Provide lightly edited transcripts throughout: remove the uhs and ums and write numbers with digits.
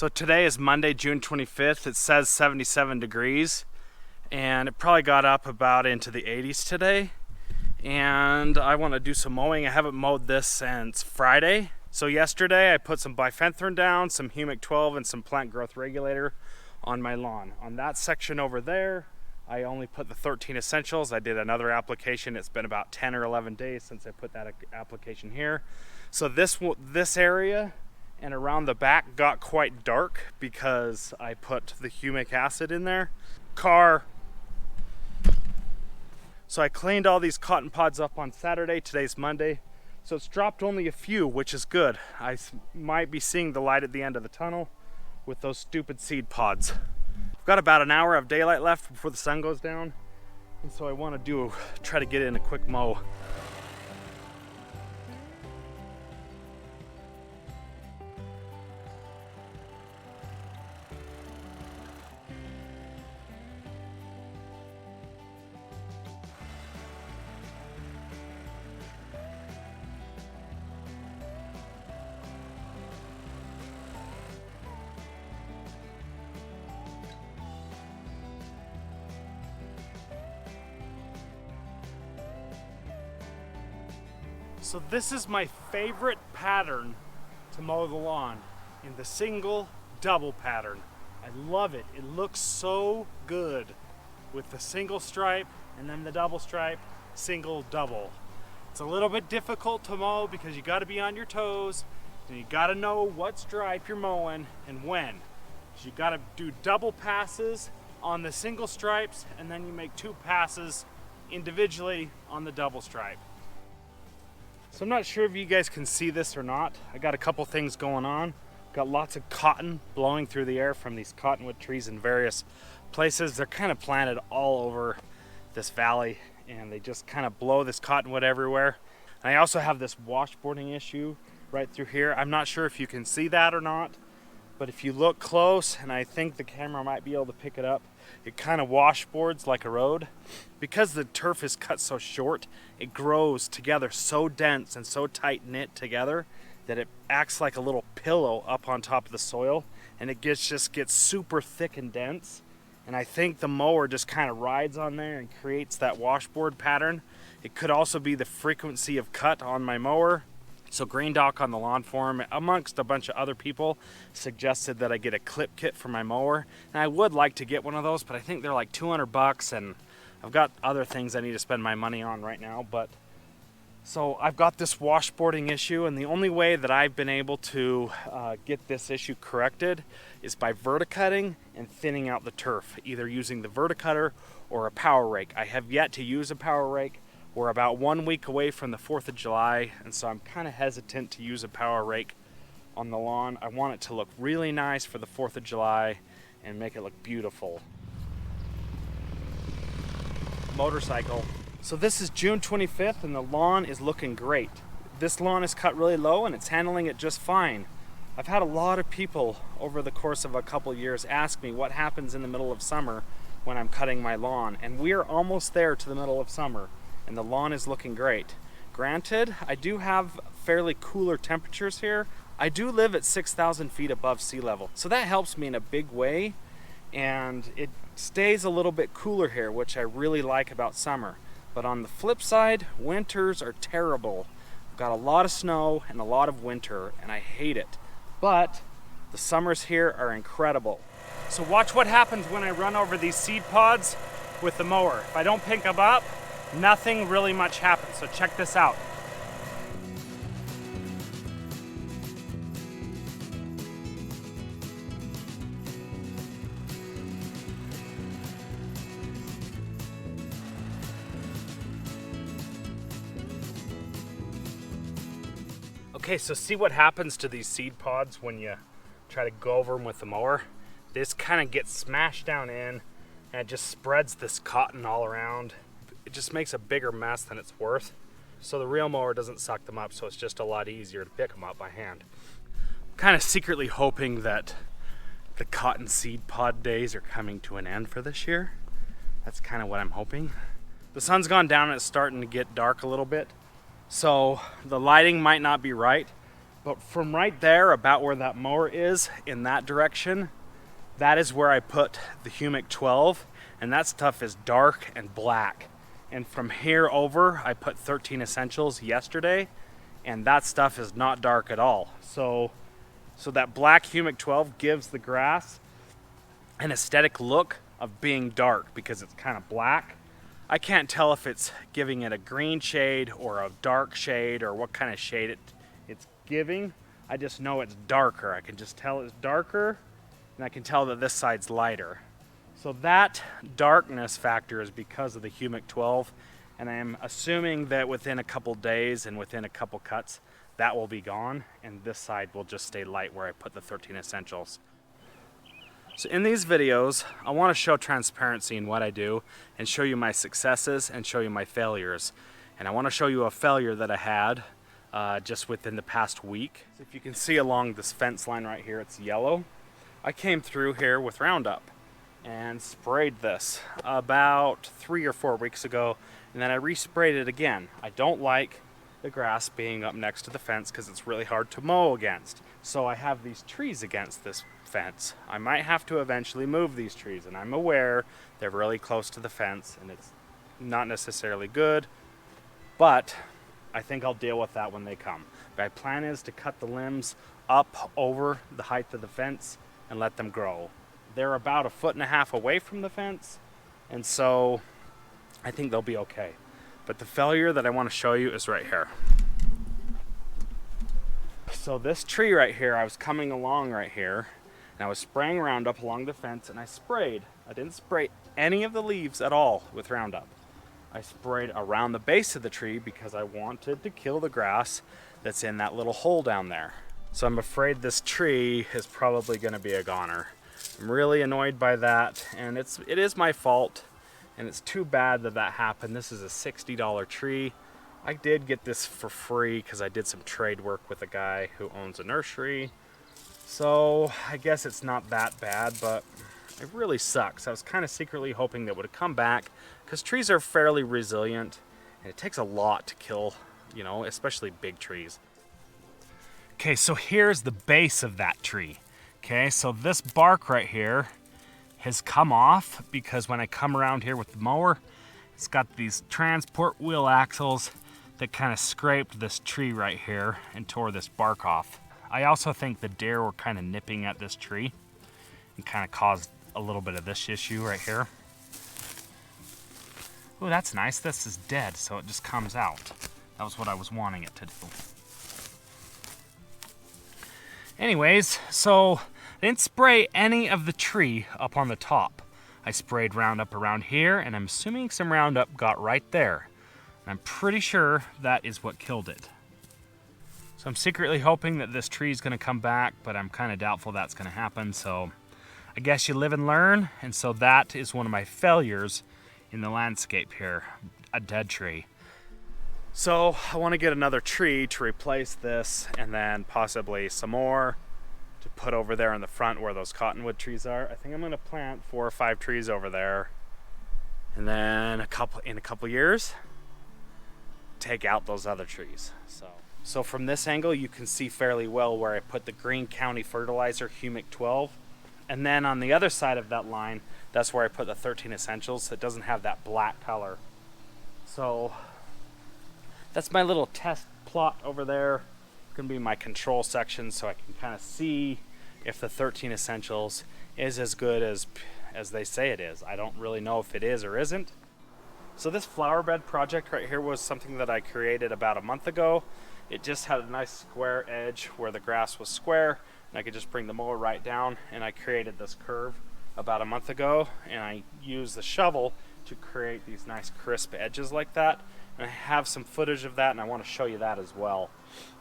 So today is Monday, June 25th. It says 77 degrees and it probably got up about into the 80s today. And I want to do some mowing. I haven't mowed this since Friday. So yesterday I put some bifenthrin down, some humic 12 and some plant growth regulator on my lawn. On that section over there, I only put the 13 essentials. I did another application. It's been about 10 or 11 days since I put that application here. So this area and around the back got quite dark because I put the humic acid in there. So I cleaned all these cotton pods up on Saturday. Today's Monday. So it's dropped only a few, which is good. I might be seeing the light at the end of the tunnel with those stupid seed pods. I've got about an hour of daylight left before the sun goes down. And so I want to try to get in a quick mow. So this is my favorite pattern to mow the lawn, in the single double pattern. I love it. It looks so good with the single stripe and then the double stripe, single double. It's a little bit difficult to mow because you got to be on your toes and you got to know what stripe you're mowing and when. So you got to do double passes on the single stripes and then you make 2 passes individually on the double stripe. So I'm not sure if you guys can see this or not. I got a couple things going on. Got lots of cotton blowing through the air from these cottonwood trees in various places. They're kind of planted all over this valley and they just kind of blow this cottonwood everywhere. And I also have this washboarding issue right through here. I'm not sure if you can see that or not, but if you look close, and I think the camera might be able to pick it up, it kind of washboards like a road. Because the turf is cut so short, it grows together so dense and so tight knit together that it acts like a little pillow up on top of the soil, and it just gets super thick and dense. And I think the mower just kind of rides on there and creates that washboard pattern. It could also be the frequency of cut on my mower. So Green Dock on the Lawn Forum, amongst a bunch of other people, suggested that I get a clip kit for my mower. And I would like to get one of those, but I think they're like 200 bucks and I've got other things I need to spend my money on right now. So I've got this washboarding issue, and the only way that I've been able to get this issue corrected is by verticutting and thinning out the turf, either using the verticutter or a power rake. I have yet to use a power rake. We're about 1 week away from the 4th of July, and so I'm kind of hesitant to use a power rake on the lawn. I want it to look really nice for the 4th of July and make it look beautiful. Motorcycle. So this is June 25th and the lawn is looking great. This lawn is cut really low and it's handling it just fine. I've had a lot of people over the course of a couple years ask me what happens in the middle of summer when I'm cutting my lawn, and we are almost there to the middle of summer. And the lawn is looking great. Granted, I do have fairly cooler temperatures here. I do live at 6,000 feet above sea level, so that helps me in a big way, and it stays a little bit cooler here, which I really like about summer. But on the flip side, winters are terrible. I've got a lot of snow and a lot of winter, and I hate it. But the summers here are incredible. So watch what happens when I run over these seed pods with the mower. If I don't pick them up, nothing really much happens, so check this out. Okay, so see what happens to these seed pods when you try to go over them with the mower? This kind of gets smashed down in and it just spreads this cotton all around. It just makes a bigger mess than it's worth. So the real mower doesn't suck them up, so it's just a lot easier to pick them up by hand. I'm kind of secretly hoping that the cotton seed pod days are coming to an end for this year. That's kind of what I'm hoping. The sun's gone down and it's starting to get dark a little bit, so the lighting might not be right, But from right there, about where that mower is, in that direction, that is where I put the Humic 12, and that stuff is dark and black. And from here over, I put 13 Essentials yesterday, and that stuff is not dark at all. So that black Humic 12 gives the grass an aesthetic look of being dark because it's kind of black. I can't tell if it's giving it a green shade or a dark shade or what kind of shade it's giving. I just know it's darker. I can just tell it's darker, and I can tell that this side's lighter. So that darkness factor is because of the Humic 12, and I am assuming that within a couple days and within a couple cuts, that will be gone, and this side will just stay light where I put the 13 Essentials. So in these videos, I want to show transparency in what I do and show you my successes and show you my failures. And I want to show you a failure that I had just within the past week. So if you can see along this fence line right here, it's yellow. I came through here with Roundup and sprayed this about 3 or 4 weeks ago, and then I resprayed it again. I don't like the grass being up next to the fence because it's really hard to mow against. So I have these trees against this fence. I might have to eventually move these trees, and I'm aware they're really close to the fence and it's not necessarily good, but I think I'll deal with that when they come. My plan is to cut the limbs up over the height of the fence and let them grow. They're about 1.5 feet away from the fence, and so I think they'll be okay. But the failure that I want to show you is right here. So this tree right here, I was coming along right here, and I was spraying Roundup along the fence, and I sprayed. I didn't spray any of the leaves at all with Roundup. I sprayed around the base of the tree because I wanted to kill the grass that's in that little hole down there. So I'm afraid this tree is probably going to be a goner. I'm really annoyed by that, and it is my fault, and it's too bad that that happened. This is a $60 tree. I did get this for free because I did some trade work with a guy who owns a nursery. So I guess it's not that bad, but it really sucks. I was kind of secretly hoping that it would come back because trees are fairly resilient, and it takes a lot to kill, you know, especially big trees. Okay, so here's the base of that tree. Okay, so this bark right here has come off because when I come around here with the mower, it's got these transport wheel axles that kind of scraped this tree right here and tore this bark off. I also think the deer were kind of nipping at this tree and kind of caused a little bit of this issue right here. Oh, that's nice. This is dead, so it just comes out. That was what I was wanting it to do. Anyways, so I didn't spray any of the tree up on the top. I sprayed Roundup around here, and I'm assuming some Roundup got right there. And I'm pretty sure that is what killed it. So I'm secretly hoping that this tree is going to come back, but I'm kind of doubtful that's going to happen. So I guess you live and learn, and so that is one of my failures in the landscape here, a dead tree. So I want to get another tree to replace this, and then possibly some more to put over there in the front where those cottonwood trees are. I think I'm going to plant 4 or 5 trees over there, and then in a couple years take out those other trees. So from this angle you can see fairly well where I put the Green County Fertilizer Humic 12, and then on the other side of that line, that's where I put the 13 Essentials. It doesn't have that black color. So that's my little test plot over there. It's going to be my control section, so I can kind of see if the 13 Essentials is as good as they say it is. I don't really know if it is or isn't. So this flower bed project right here was something that I created about a month ago. It just had a nice square edge where the grass was square, and I could just bring the mower right down, and I created this curve about a month ago, and I used the shovel to create these nice crisp edges like that. And I have some footage of that, and I want to show you that as well.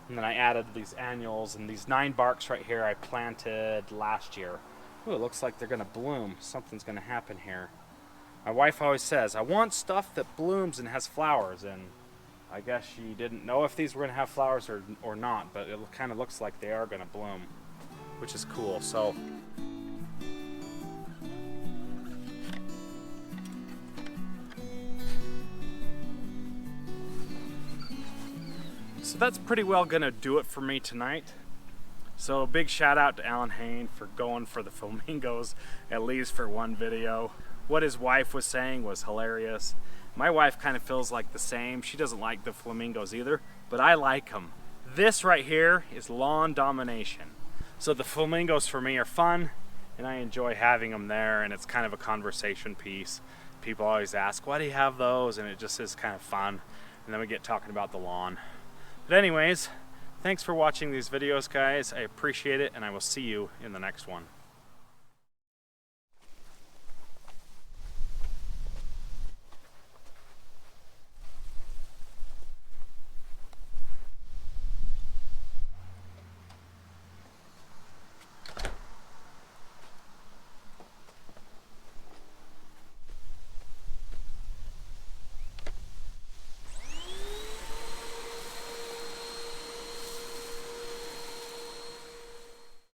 And then I added these annuals, and these 9 barks right here I planted last year. Ooh, it looks like they're going to bloom. Something's going to happen here. My wife always says, I want stuff that blooms and has flowers, and I guess she didn't know if these were going to have flowers or not, but it kind of looks like they are going to bloom, which is cool. So that's pretty well gonna do it for me tonight. So a big shout out to Alan Hain for going for the flamingos, at least for one video. What his wife was saying was hilarious. My wife kind of feels like the same. She doesn't like the flamingos either, but I like them. This right here is lawn domination. So the flamingos for me are fun, and I enjoy having them there, and it's kind of a conversation piece. People always ask, why do you have those? And it just is kind of fun. And then we get talking about the lawn. But anyways, thanks for watching these videos, guys. I appreciate it, and I will see you in the next one.